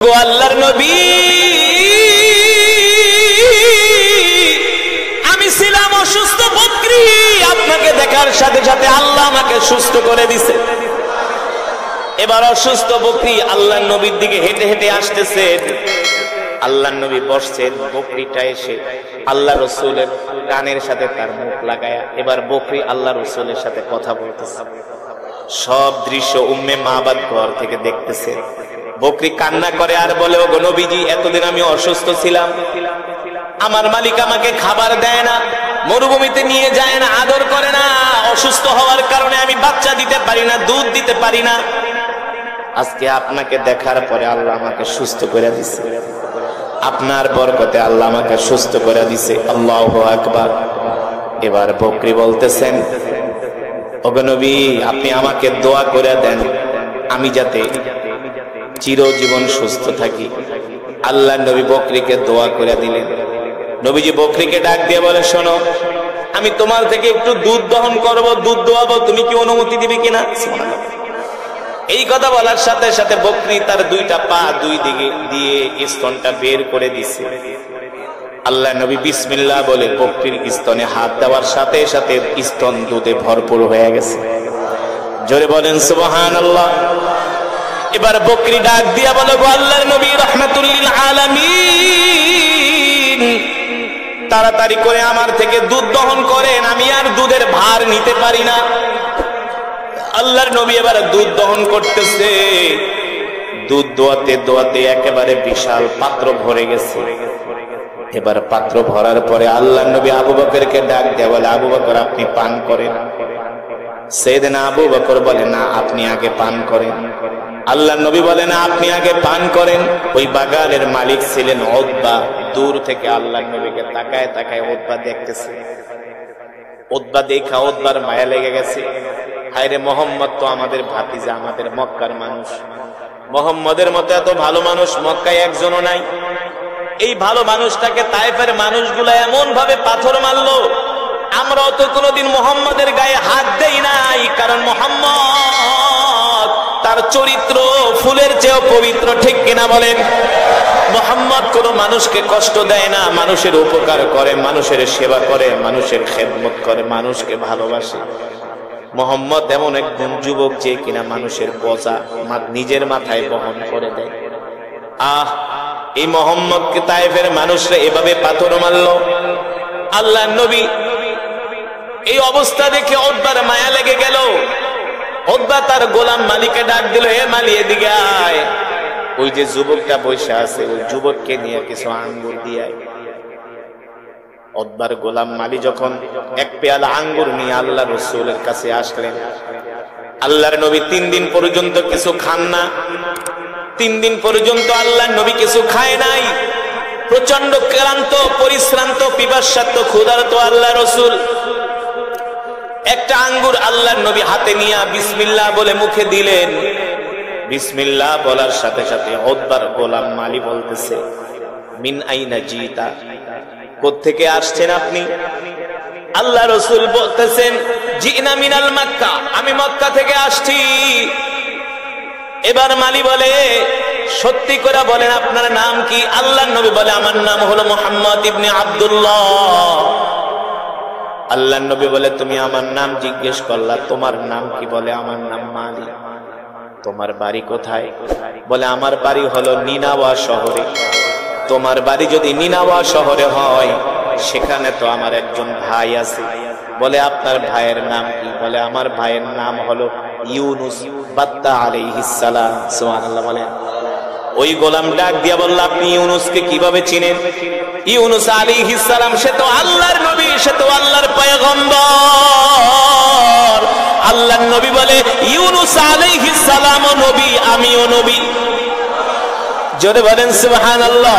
গো আল্লাহর নবী, আমি ছিলাম অসুস্থ বকরি, আপনাকে দেখার সাথে সাথে আল্লাহ আমাকে সুস্থ করে দিছে। এবার অসুস্থ বকরি আল্লাহর নবীর দিকে হেঁটে হেঁটে আসতেছে। আল্লাহর নবী বসছেন, বকরিটা এসে আল্লাহ রসুলের কানের সাথে তার মুখ লাগায়া এবার বকরি আল্লাহ রসুলের সাথে কথা বলতেছে। সব দৃশ্য উম্মে মাবাদ ঘর থেকে দেখতেছে। বকরি কান্না করে আর বলে, ওগো নবীজি, এতদিন আমি অসুস্থ ছিলাম, আমার মালিক আমাকে খাবার দেয় না, মরুভূমিতে নিয়ে যায় না, আদর করে না, অসুস্থ হওয়ার কারণে আমি বাচ্চা দিতে পারি না, দুধ দিতে পারি না। আজকে আপনাকে দেখার পরে আল্লাহ আমাকে সুস্থ করে দিছে, আপনার বরকতে আল্লাহ আমাকে সুস্থ করে দিছে। আল্লাহু আকবার। এবার বকরি বলতেছেন, ওগো নবী, আপনি আমাকে দোয়া করে দেন আমি যাতে চিরজীবন সুস্থ থাকি। আল্লাহ নবী বকরিকে দোয়া করে দিলেন। নবীজি বকরিকে ডাক দিয়ে বলে, শোনো, আমি তোমার থেকে একটু দুধ দহন করব, দুধ দোয়াবো, তুমি কি অনুমতি দিবে কিনা? এই কথা বলার সাথে সাথে বকরি তার দুইটা পা দুই দিকে দিয়ে স্তনটা বের করে দিছে। আল্লাহ নবী বিসমিল্লাহ বলে বকরির স্তনে হাত দেওয়ার সাথে সাথে স্তন দুধে ভরপুর হয়ে গেছে। জোরে বলেন সুবহানাল্লাহ। এবার বকরি ডাক দিয়া বলে, গো আল্লাহর নবী রাহমাতুল লিল আলামিন, তাড়াতাড়ি করে আমার থেকে দুধ দহন করেন, আমি আর দুধের ভার নিতে পারি না। আল্লাহর নবী এবার দুধ দহন করতেছে। দুধ দোয়াতে দোয়াতে একেবারে বিশাল পাত্র ভরে গেছে। এবার পাত্র ভরার পরে আল্লাহর নবী আবু বকরকে ডাক দেয়া বলে, আবু বকর, আপনি পান করেন। সাইয়েদনা আবু বকর বলে, না, আপনি আগে পান করেন। আল্লাহর নবী বলে, না, আপনি আগে পান করেন। ওই বাগানের মালিক ছিলেন উতবা। দূর থেকে আল্লাহর নবীকে তাকায় তাকায় উতবা দেখতেছে। উতবা দেখা উতবার মায়া লেগে গেছে। হায়রে, মোহাম্মদ তো আমাদের ভাতিজা, আমাদের মক্কার মানুষ, মোহাম্মদের মতো এত ভালো মানুষ মক্কায় একজনও নাই। এই ভালো মানুষটাকে তায়েফের মানুষগুলা এমন ভাবে পাথর মারলো, আমরাও তো কোনোদিন মোহাম্মদের গায়ে হাত দেই নাই, কারণ মোহাম্মদ তার চরিত্র ফুলের চেয়েও পবিত্র, ঠিক কিনা বলেন? মোহাম্মদ কোন মানুষকে কষ্ট দেয় না, মানুষের উপকার করে, মানুষের সেবা করে, মানুষের খেদমত করে, মানুষকে ভালোবাসে। মোহাম্মদ এমন একজন যুবক যে কিনা মানুষের বোঝা নিজের মাথায় বহন করে দেয়। এই মোহাম্মদকে তায়েফের মানুষরা এভাবে পাথর মারল। আল্লাহর নবী এই অবস্থা দেখে উতবার মায়া লেগে গেল। উতবা তার গোলাম মালিককে ডাক দিল, হে মালি, এদিকে আয়। ওই যে যুবকটা বসে আছে, ওই যুবককে নিয়ে কিছু আঙ্গুর দিয়ে। উতবার গোলাম মালি যখন এক পেয়ালা আঙ্গুর নিয়ে আল্লাহ রাসূলের কাছে আসলেন, আল্লাহর নবী 3 দিন পর্যন্ত কিছু খান না। 3 দিন পর্যন্ত আল্লাহর নবী কিছু খায় নাই। প্রচন্ড ক্লান্ত, পরিশ্রান্ত, পিপাসার্ত, ক্ষুধার্ত আল্লাহ রাসূল একটা আঙ্গুর আল্লাহর নবী হাতে নিয়ে বিসমিল্লাহ বলে মুখে দিলেন। বিসমিল্লাহ বলার সাথে সাথে উতবার গোলাম মালি বলতেছে, মিন আইনা জিতা, কোত্থেকে আসছেন আপনি? আল্লাহ রাসূল বলতেছেন, জিনা মিনাল মক্কা, আমি মক্কা থেকে আসছি। এবার মালি বলে, সত্যি করে বলেন আপনার নাম কি? আল্লাহর নবী বলে, আমার নাম হলো মুহাম্মদ ইবনে আব্দুল্লাহ। আল্লাহর নবী বলে, তুমি আমার নাম জিজ্ঞেস করলা, তোমার নাম কি? বলে, আমার নাম মালি। তোমার বাড়ি কোথায়? বলে, আমার বাড়ি হলো নিনাওয়া শহরে। তোমার বাড়ি যদি নিনাওয়া শহরে হয়, সেখানে তো আমার একজন ভাই আছে। বলে, আপনার ভাইয়ের নাম কি? বলে, আমার ভাইয়ের নাম হলো ইউনুস বাত্তা আলাইহিস সালাম। সুবহানাল্লাহ বলেন। ওই গোলাম ডাক দিয়া বলল, আপনি ইউনুসকে কিভাবে চিনেন? ইউনুস আলাইহিস সালাম, সে তো আল্লাহর নবী, সে তো আল্লাহর পয়গম্বর। আল্লাহর নবী বলে, ইউনুস আলাইহিস সালাম ও নবী, আমিও নবী। জোরে বলেন সুবহানাল্লাহ।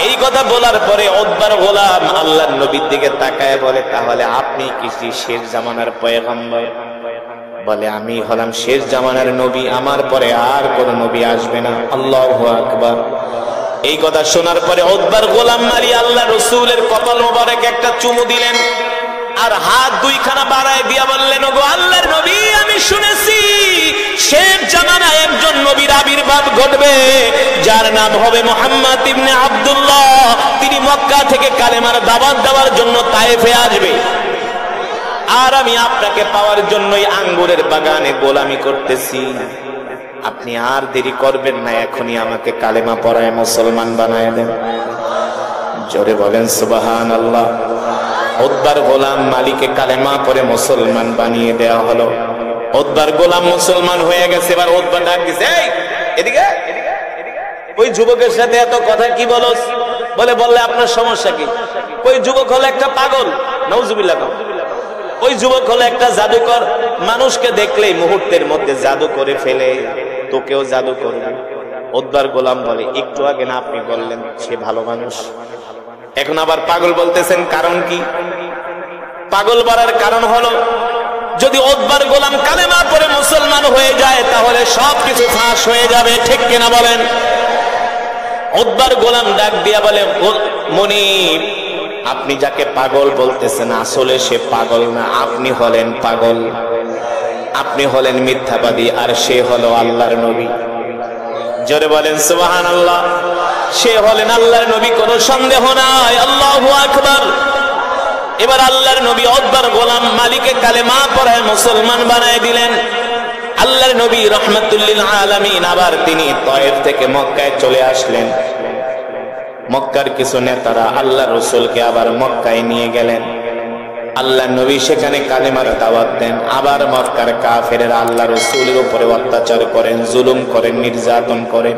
এই কথা বলার পরে উতবার গোলাম আল্লাহর নবীর দিকে তাকায় বলে, তাহলে আপনি কি শেষ জামানার পয়গম্বর? বলে, আমি হলাম শেষ জামানার নবী, আমার পরে আর কোন নবী আসবে না। আল্লাহু আকবার। এই কথা শোনার পরে উতবার গোলাম মালি আল্লাহ রাসূলের কপাল মোবারক একটা চুমু দিলেন। আর হাত দুইখানা বাড়ায় দিয়া বললেন, ওগো আল্লাহর নবী, আমি শুনেছি শেষ জামানায় একজন নবীর আবির্ভাব ঘটবে, যার নাম হবে মুহাম্মদ ইবনে আব্দুল্লাহ। তিনি মক্কা থেকে কালেমার দাওয়াত দেওয়ার জন্য তায়েফে আসবে, আর আমি আপনাকে পাওয়ার জন্যই আঙ্গুরের বাগানে গোলামি করতেছি। আপনি আর দেরি করবেন না, এখনই আমাকে কালেমা পড়ায় মুসলমান বানায় দেন। জোরে বলেন সুবহানাল্লাহ। উতবার গোলাম মালিকে কালেমা পড়ে মুসলমান বানিয়ে দেওয়া হলো। উতবার গোলাম মুসলমান হয়ে গেছে। এবার উতবা ডাক দিছে, এই এদিকে, ওই যুবকের সাথে এত কথা কি বলস? বললে আপনার সমস্যা কি? ওই যুবক হলো একটা পাগল, নাউজুবিল্লাহ। ওই যুবক হলো একটা জাদুকর, মানুষকে দেখলেই মুহূর্তের মধ্যে জাদু করে ফেলে, তোকেও জাদু করবে। উতবার গোলাম বলে, একটু আগে না আপনি বললেন সে ভালো মানুষ, এখন আবার পাগল বলতেছেন, কারণ কি? পাগল বলার কারণ হলো, যদি উতবার গোলাম কালেমা পড়ে মুসলমান হয়ে যায় তাহলে সবকিছু ফাঁস হয়ে যাবে, ঠিক কিনা বলেন? উতবার গোলাম ডাক দিয়া বলে, মনিব, আপনি যাকে পাগল বলতেছেন আসলে সে পাগল না, আপনি হলেন পাগল, আপনি হলেন মিথ্যাবাদী, আর সে হলো আল্লাহর নবী। জোরে বলেন সুবহানাল্লাহ। সে হলেন আল্লাহর নবী, কোনো সন্দেহ নাই। আল্লাহু আকবার। এবার আল্লাহর নবী উতবার গোলাম মালিকে কালেমা পড়ায় মুসলমান বানায় দিলেন। আল্লাহর নবী রাহমাতুল লিল আলামিন আবার তিনি তায়েফ থেকে মক্কায় চলে আসলেন। মক্কার কিছু নেতারা আল্লাহ রসুলকে আবার মক্কায় নিয়ে গেলেন। আল্লাহ নবী সেখানে কালেমার দাওয়াত দেন। আবার মক্কার কাফেরেরা আল্লাহ রসুলের উপরে অত্যাচার করেন, জুলুম করেন, নির্যাতন করেন।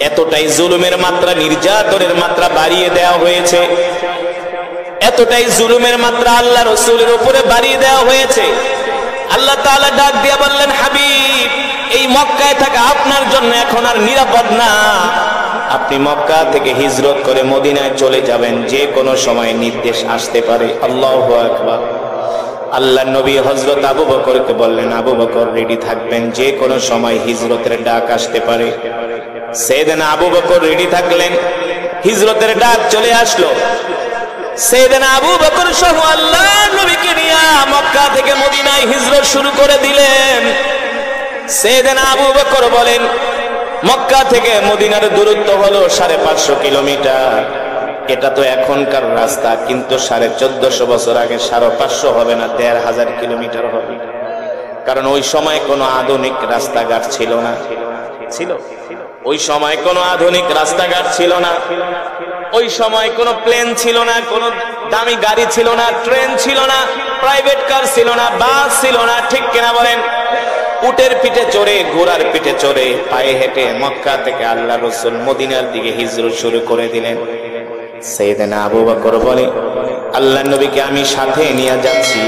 এতটাই জুলুমের মাত্রা, নির্যাতনের মাত্রা বাড়িয়ে দেওয়া হয়েছে, এতটাই জুলুমের মাত্রা আল্লাহ রসুলের উপরে বাড়িয়ে দেওয়া হয়েছে। আল্লাহ তাআলা ডাক দিয়া বললেন, হাবিব, এই মক্কায় থাকা আপনার জন্য এখন আর নিরাপদ না। আপনি মক্কা থেকে হিজরত করে মদিনায় চলে যাবেন, যে কোনো সময় নির্দেশ আসতে পারে। আল্লাহু আকবার। আল্লাহ নবী হযরত আবু বকরকে বললেন, আবু বকর রেডি থাকবেন, যে কোনো সময় হিজরতের ডাক আসতে পারে। সাইয়েদনা আবু বকর রেডি থাকলেন, হিজরতের ডাক চলে আসলো। সাইয়েদনা আবু বকর সহ আল্লাহ নবীকে নিয়ে মক্কা থেকে মদিনায় হিজরত শুরু করে দিলেন। সাইয়েদনা আবু বকর বলেন, মক্কা থেকে মদিনার দূরত্ব হলো 550 কিলোমিটার। এটা তো এখনকার রাস্তা, কিন্তু 1450 বছর আগে 550 হবে না, 1500 কিলোমিটার হবে। কারণ ওই সময় কোনো আধুনিক রাস্তাঘাট ছিল না। ছিল ওই সময় কোনো আধুনিক রাস্তাঘাট ছিল না। ওই সময় কোনো প্লেন ছিল না, কোনো দামি গাড়ি ছিল না, ট্রেন ছিল না, প্রাইভেট কার ছিল না, বাস ছিল না, ঠিক কিনা বলেন? উটের পিঠে চড়ে, ঘোড়ার পিঠে চড়ে, পায়ে হেঁটে মক্কা থেকে আল্লাহ রসুল মদিনার দিকে হিজরত শুরু করে দিলেন। সাইয়েদনা আবু বকর বলে, আল্লাহর নবীকে আমি সাথে নিয়ে যাচ্ছি।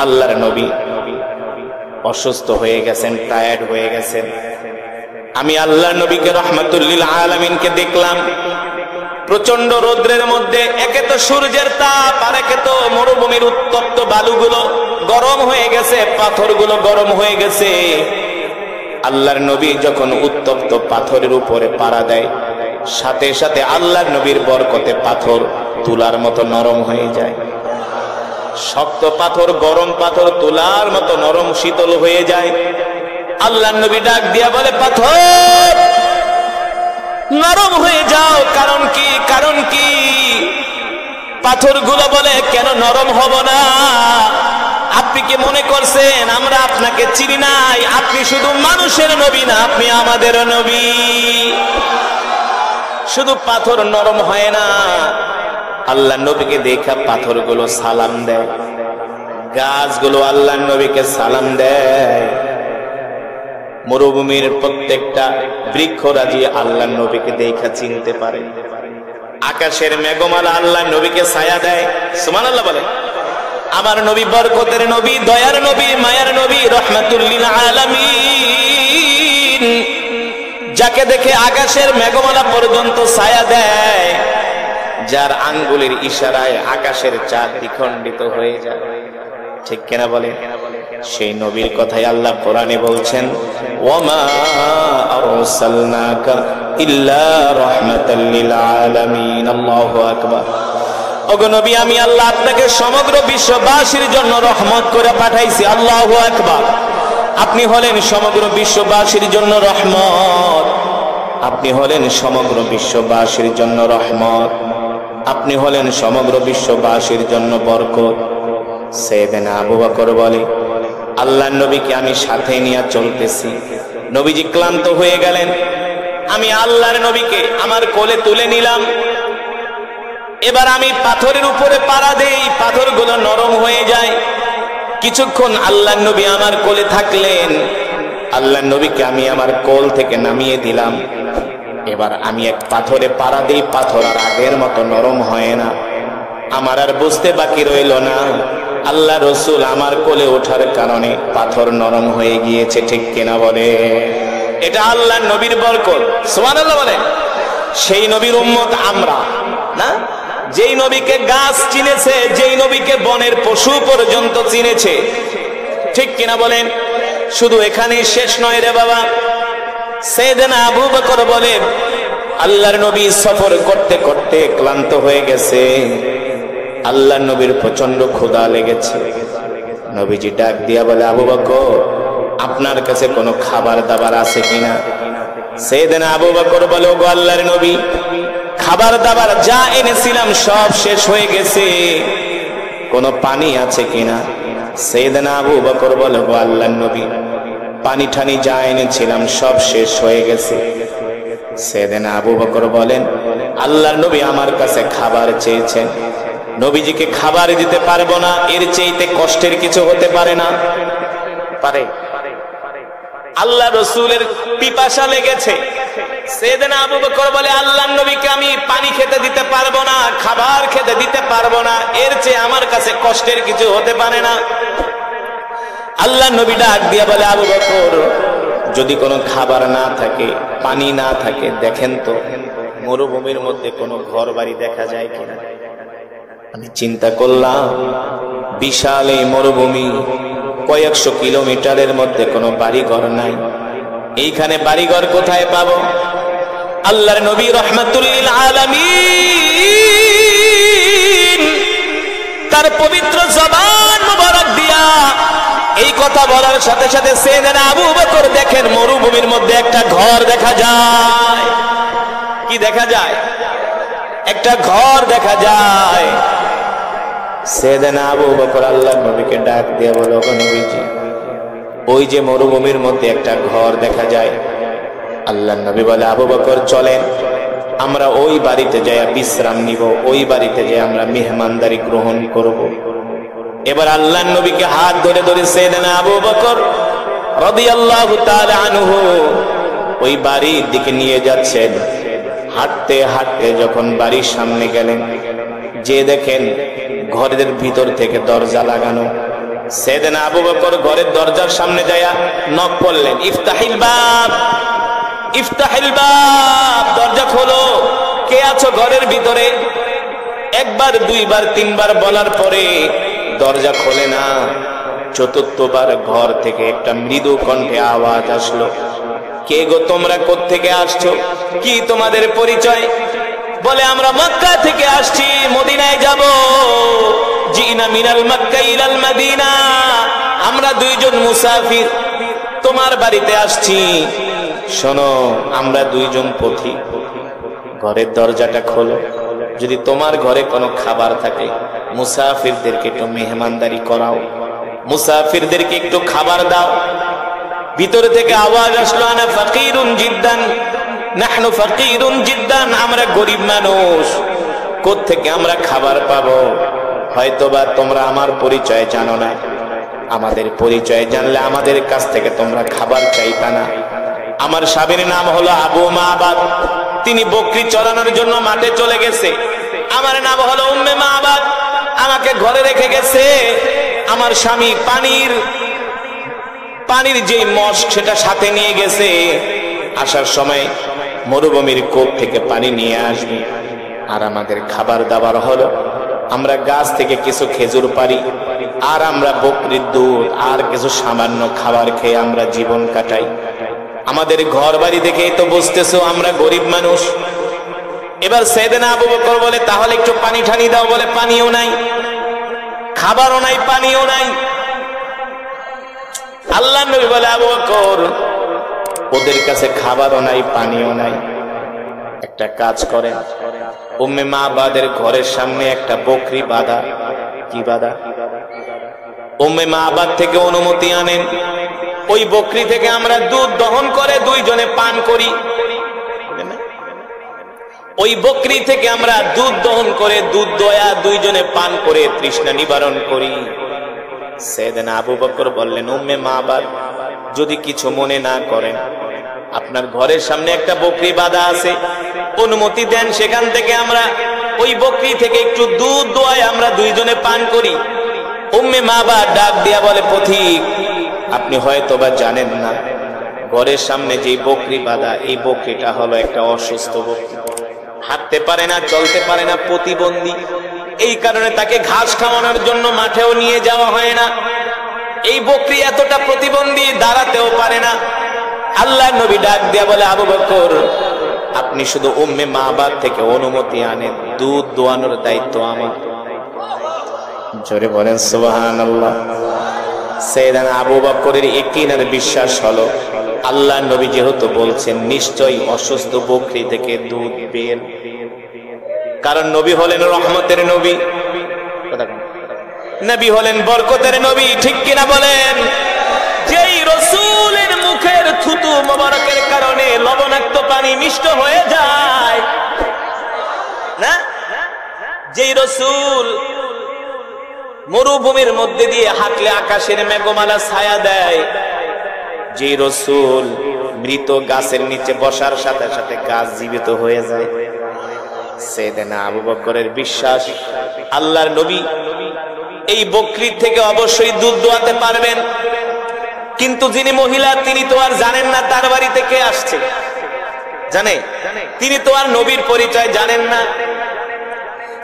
আল্লাহর নবী অসুস্থ হয়ে গেছেন, টায়ার্ড হয়ে গেছেন। আমি আল্লাহর নবীকে রাহমাতুল লিল আলামিনকে দেখলাম প্রচন্ড রৌদ্রের মধ্যে, একে তো সূর্যের তাপ, আর একে তো মরুভূমির উত্তপ্ত বালুগুলো গরম হয়ে গেছে, পাথরগুলো গরম হয়ে গেছে। আল্লাহর নবী যখন উত্তপ্ত পাথরের উপরে পাড়া দেয়, সাথে সাথে আল্লাহর নবীর বরকতে পাথর তুলার মতো নরম হয়ে যায়। শক্ত পাথর, গরম পাথর তুলার মতো নরম শীতল হয়ে যায়। আল্লাহর নবী ডাক দিয়া বলে, পাথর নরম হয়ে যাও। কারণ কি? কারণ কি? পাথরগুলো বলে, কেন নরম হব না? আপনি কি মনে করছেন আমরা আপনাকে চিনি নাই? আপনি শুধু মানুষের নবী না, আপনি আমাদের নবী। শুধু পাথর নরম হয় না, আল্লাহ নবীকে দেখা পাথরগুলো সালাম দেয়, গাছগুলো আল্লাহ নবীকে সালাম দেয়। মরুভূমির প্রত্যেকটা বৃক্ষরাজি আল্লাহ নবীকে দেখা চিনতে পারে। আকাশের মেঘমালা আল্লাহ নবীকে ছায়া দেয়। সুবহানাল্লাহ বলে। আমার নবী বরকতের নবী, দয়ার নবী, মায়ার নবী, রাহমাতুল লিল আলামিন, যাকে দেখে আকাশের মেঘমালা পর্যন্ত ছায়া দেয়, যার আঙ্গুলের ইশারায় আকাশের চাঁদ দ্বিখণ্ডিত হয়ে যায়, ঠিক কিনা বলে? সেই নবীর কথাই আল্লাহ কোরআনে বলছেন, ওয়ামা আরসালনাকা ইল্লা রাহমাতাল লিল আলামিন। আল্লাহু আকবার। ওগো নবী, আমি আল্লাহ আপনাকে সমগ্র বিশ্ববাসীর জন্য রহমত করে পাঠাইছি। আল্লাহু আকবার। আপনি হলেন সমগ্র বিশ্ববাসীর জন্য রহমত, আপনি হলেন সমগ্র বিশ্ববাসীর জন্য রহমত, আপনি হলেন সমগ্র বিশ্ববাসীর জন্য বরকত। সাইয়েদনা আবু বকর বলে, আল্লাহর নবীকে আমি সাথে নিয়ে চলতেছি। নবীজি ক্লান্ত হয়ে গেলেন। আমি আল্লাহর নবীকে আমার কোলে তুলে নিলাম। এবার আমি পাথরের উপরে পাড়া দেই, পাথরগুলো নরম হয়ে যায়। কিছুক্ষণ আল্লাহর নবী আমার কোলে থাকলেন। আল্লাহর নবীকে আমি আমার কোল থেকে নামিয়ে দিলাম। এবার আমি এক পাথরে পাড়া দিই, পাথর আর আগের মতো নরম হয় না। আমার আর বুঝতে বাকি রইল না আল্লাহ রসুল আমার কোলে ওঠার কারণে পাথর নরম হয়ে গিয়েছে। ঠিক কিনা বলে? এটা আল্লাহর নবীর বরকত। সুবহানাল্লাহ বলেন। সেই নবীর উম্মত আমরা না, যেই নবীকে গাছ চিনেছে, যেই নবীকে বনের পশু পর্যন্ত চিনেছে। ঠিক কিনা বলেন? শুধু এখানেই শেষ নয় রে বাবা। সাইয়েদনা আবু বকর বলেন, আল্লাহর নবী সফর করতে করতে ক্লান্ত হয়ে গেছে। আল্লাহর নবীর প্রচন্ড ক্ষুধা লেগেছে। নবীজি ডাক দিয়া বলে, আবু বকর, আপনার কাছে কোনো খাবার দাবার আছে কিনা? সাইয়েদনা আবু বকর বলে, ওগো আল্লাহর নবী, খাবার দাবার যা এনেছিলাম সব শেষ হয়ে গেছে, কোনো পানি আছে কিনা? সাইয়েদনা আবু বকর বলে, ওগো আল্লাহর নবী, পানি ঠানি যা এনেছিলাম সব শেষ হয়ে গেছে। সাইয়েদনা আবু বকর বলেন, আল্লাহর নবী আমার কাছে খাবার চেয়েছেন, নবীজিকে খাবার দিতে পারবো না, এর চাইতে কষ্টের কিছু হতে পারে না? পারে? আল্লাহ রসুলের পিপাসা লেগেছে। সাইয়েদনা আবু বকর বলে, আল্লাহর নবীকে আমি পানি খেতে দিতে পারবো না, খাবার খেতে দিতে পারবো না, এর চেয়ে আমার কাছে কষ্টের কিছু হতে পারে না। আল্লাহর নবী ডাক দিয়ে বলে, আবু বকর, যদি কোনো খাবার না থাকে, পানি না থাকে, দেখেন তো মরুভূমির মধ্যে কোনো ঘর বাড়ি দেখা যায় কিনা। আমি চিন্তা করলাম, বিশাল এই মরুভূমি, কয়েকশো কিলোমিটারের মধ্যে কোনো বাড়ি ঘর নাই, এইখানে বাড়ি ঘর কোথায় পাবো? আল্লাহর নবী রাহমাতুল লিল আলামিন তার পবিত্র জবান মুবারক দিয়া এই কথা বলার সাথে সাথে সাইয়েদনা আবু বকর দেখেন মরুভূমির মধ্যে একটা ঘর দেখা যায়। কি দেখা যায়? একটা ঘর দেখা যায়। সাইয়েদনা আবু বকর আল্লাহর নবীকে ডাক দিয়ে বলে, ওগো নবীজি, ওই যে মরুভূমির মধ্যে একটা ঘর দেখা যায়। আল্লাহর নবী বলে, আবু বকর চলেন আমরা ওই বাড়িতে যাই বিশ্রাম নিব, ওই বাড়িতে যাই আমরা মেহমানদারি গ্রহণ করব। এবার আল্লাহর নবীকে হাত ধরে ধরে সাইয়েদনা আবু বকর রাদিয়াল্লাহু তাআলা আনহু ওই বাড়ির দিকে নিয়ে যাচ্ছেন। হাঁটতে হাঁটতে যখন বাড়ির সামনে গেলেন, যে দেখেন ঘরের ভিতর থেকে দরজা লাগানো। সাইয়েদনা আবু বকর ঘরের দরজার সামনে যায়া নক করলেন, ইফতাহিল বাব, ইফতাহিল বাব, দরজা খোলো, কে আছো ঘরের ভিতরে? একবার, দুইবার, তিনবার বলার পরে দরজা খোলে না। চতুর্থবার ঘর থেকে একটা মৃদু কণ্ঠে আওয়াজ আসলো, কে গো তোমরা কোত্থেকে আসছো? কি তোমাদের পরিচয়? বলে, আমরা মক্কা থেকে আসছি, মদিনায় যাব। জিনা মিনাল মক্কা ইলাল মদিনা, আমরা দুইজন মুসাফির তোমার বাড়িতে আসছি। শোনো, আমরা দুইজন পথিক, ঘরের দরজাটা খোলো, যদি তোমার ঘরে কোনো খাবার থাকে মুসাফিরদেরকে একটু মেহমানদারি করাও, মুসাফিরদেরকে একটু খাবার দাও। ভিতর থেকে আওয়াজ আসলো, আনা ফাকিরুন জিদ্দান, নাহনু ফাকিরুন জিদ্দান, আমরা গরিব মানুষ, কোত্থেকে আমরা খাবার পাবো? হয়তোবা তোমরা আমার পরিচয় জানো না, আমাদের পরিচয় জানলে আমাদের কাছ থেকে তোমরা খাবার চাইতা না। আমার স্বামীর নাম হলো আবু মাবাদ, তিনি বকরি চড়ানোর জন্য মাঠে চলে গেছে। আমার নাম হলো উম্মে মাবাদ, আমাকে ঘরে রেখে গেছে। আমার স্বামী পানির যে মশক সেটা সাথে নিয়ে গেছে, আসার সময় মরুভূমির কূপ থেকে পানি নিয়ে আসবে। আর আমাদের খাবার দাবার হলো, আমরা গাছ থেকে কিছু খেজুর পারি, আর আমরা বকরির দুধ আর কিছু সামান্য খাবার খেয়ে আমরা জীবন কাটাই। আমাদের ঘর বাড়ি দেখেই তো বুঝতেছো আমরা গরিব মানুষ। এবার সাইয়েদনা আবু বকর বলে তাহলে একটু পানি ঠানি দাও, বলে পানিও নাই, খাবারও নাই, পানিও নাই। আল্লাহর নবী বলে আবু বকর ওদের কাছে খাবারও নাই, পানিও নাই, একটা কাজ করেন, উম্মে মাবাদের ঘরের সামনে একটা বকরি বাঁধা। কি বাঁধা? উম্মে মাবাদ থেকে অনুমতি আনেন, ওই বকরি থেকে আমরা দুধ দহন করে দুইজনে পান করি। ওই বকরি থেকে আমরা দুধ দহন করে দুধ দয়া দুইজনে পান করে তৃষ্ণা নিবারণ করি। সাইয়েদনা আবু বকর বললেন, উম্মে মাবাদ যদি কিছু মনে না করেন, আপনার ঘরের সামনে একটা বকরি বাঁধা আছে, অনুমতি দেন, সেখান থেকে আমরা ওই বকরি থেকে একটু দুধ দোয়ায় আমরা দুইজনে পান করি। উম্মে মাবাদ ডাক দিয়া বলে, পথিক আপনি হয়তো বা জানেন না, ঘরের সামনে যে বকরি বাঁধা, এই বকরিটা হলো একটা অসুস্থ বকরি, হাঁটতে পারে না, চলতে পারে না, প্রতিবন্ধী। এই কারণে তাকে ঘাস খাওয়ানোর জন্য মাঠেও নিয়ে যাওয়া হয় না। এই বকরি এতটা প্রতিবন্ধী, দাঁড়াতেও পারে না। আল্লাহর নবী ডাক দিয়া বলে, আবু বকর আপনি শুধু উম্মে মাবাদ থেকে অনুমতি আনেন, দুধ দোয়ানোর দায়িত্ব আমার। জোরে বলেন সুবহানাল্লাহ। সাইয়েদনা আবু বকরের ইয়াকিনের বিশ্বাস হলো, আল্লাহর নবী যেহেতু বলছেন নিশ্চয়ই অসুস্থ বকরি থেকে দুধ বের, কারণ নবী হলেন রহমতের নবী, নবী হলেন বরকতের নবী, ঠিক কিনা বলেন? যেই রাসূলের মুখের থুতু মোবারকের কারণে লবণাক্ত পানি মিষ্ট হয়ে যায় না, যেই রাসূল মরুভূমির মধ্যে দিয়ে হাঁটলে আকাশের মেঘমালা ছায়া দেয়, যেই রাসূল মৃত গাছের নিচে বসার সাথে সাথে গাছ জীবিত হয়ে যায়, সাইয়েদনা আবু বকরের বিশ্বাস আল্লাহর নবী এই বকরি থেকে অবশ্যই দুধ দোয়াতে পারবেন। কিন্তু যিনি মহিলা, তিনি তো আর জানেন না তার বাড়িতে কে আসছে, জানে? তিনি তো আর নবীর পরিচয় জানেন না।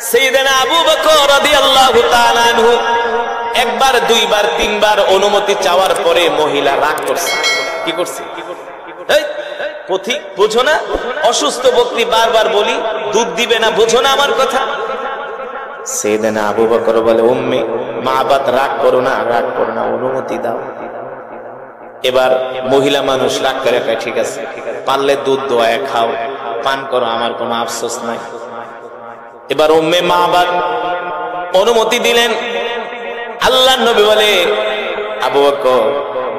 সাইয়েদনা আবু বকর রাদিয়াল্লাহু তাআলা আনহু একবার, দুইবার, তিনবার অনুমতি চাওয়ার পরে মহিলা রাগ করছে। কি করছে? পথিক বুঝো না, অসুস্থ বকরি বারবার বলি দুধ দিবে না, বুঝো না আমার কথা? সাইয়েদনা আবু বকর বলে, উম্মে মাবাদ রাগ করো না, রাগ করো না, অনুমতি দাও। এবার মহিলা মানুষ রাগ করে, ঠিক আছে পারলে দুধ দোয়ায় খাও, পান করো, আমার কোনো আফসোস নাই। এবার উম্মে মাবাদ অনুমতি দিলেন। আল্লাহর নবী বলে, আবু বকর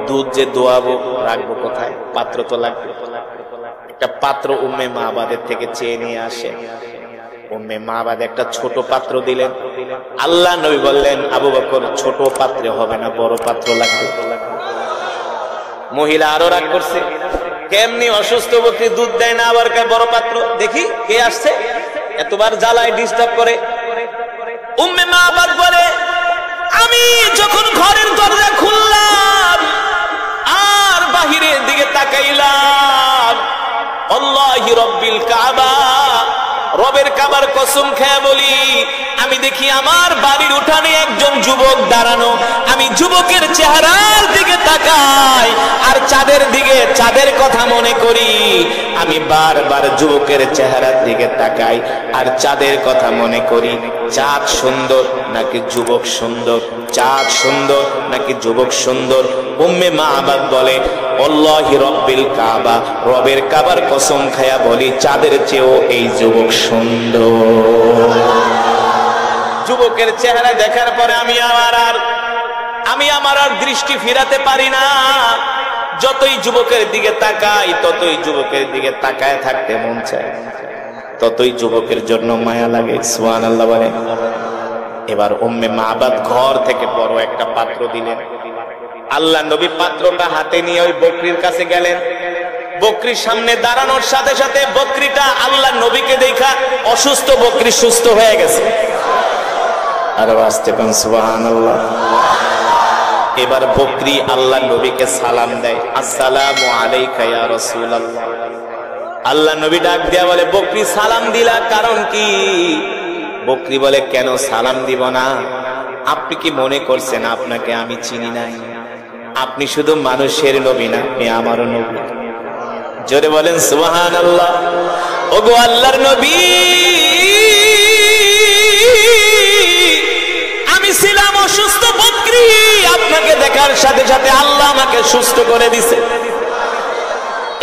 দুধ যে দোয়াবো রাখবো কোথায়? পাত্র তো লাগবে। একটা পাত্র উম্মে মাবাদের থেকে চেয়ে নিয়ে আসে। উম্মে মাবাদ একটা ছোট পাত্র দিলেন। আল্লাহর নবী বললেন, আবু বকর ছোট পাত্রে হবে না, বড় পাত্র লাগবে। মহিলা আরো রাগ করছে, কেমনি অসুস্থ বকরি দুধ দেয় না, আবার বড় পাত্র, দেখি কে আসছে, এতবার জ্বালায় ডিস্টার্ব করে। উম্মে মাবাদ বলে, আমি যখন ঘরের দরজা খুললাম আর বাহিরের দিকে তাকাইলাম, আল্লাহি রব্বিল কাবা, রবের কাবার কসম খেয়ে বলি, আমি দেখি আমার বাড়ির উঠানে একজন যুবক দাঁড়ানো। আমি যুবকের চেহারার দিকে তাকাই আর চাঁদের দিকে, চাঁদের কথা মনে করি। আমি বারবার যুবকের চেহারার দিকে তাকাই আর চাঁদের কথা মনে করি। চাঁদ সুন্দর নাকি যুবক সুন্দর? চাঁদ সুন্দর নাকি যুবক সুন্দর? উম্মে মাবাদ বলে, আল্লাহি রব্বিল কাবা, রবের কাবার কসম খায়া বলি, চাঁদের চেয়েও এই যুবক সুন্দর। যুবকের চেহারা দেখার পরে আমি আমার আর দৃষ্টি ফিরাতে পারি না। যতই যুবকের দিকে তাকাই, ততই যুবকের দিকে তাকায় থাকতে মন চায়, ততই যুবকের জন্য মায়া লাগে। সুবহানাল্লাহ বলে। এবার উম্মে মাবাদ ঘর থেকে বড় একটা পাত্র দিলেন। আল্লাহ নবী পাত্রটা হাতে নিয়ে ওই বকরির কাছে গেলেন। বকরির সামনে দাঁড়ানোর সাথে সাথে বকরিটা আল্লাহ নবীকে দেখা অসুস্থ বকরি সুস্থ হয়ে গেছে। আরো আসতে পারেন সুবহানাল্লাহ। এবার বকরি আল্লাহ নবীকে সালাম দেয়, আসসালামু আলাইকা ইয়া রাসূলুল্লাহ। আল্লাহ নবী ডাক দিয়া বলে, বকরি সালাম দিলা কারণ কি? বকরি বলে, কেন সালাম দিব না? আপনি কি মনে করছেন আপনাকে আমি চিনি নাই? আপনি শুধু মানুষের নবী না, আপনি আমারও নবী। জোরে বলেন সুবহানাল্লাহ। ওগো আল্লাহর নবী, আমি ছিলাম অসুস্থ বকরি, আপনাকে দেখার সাথে সাথে আল্লাহ আমাকে সুস্থ করে দিছে।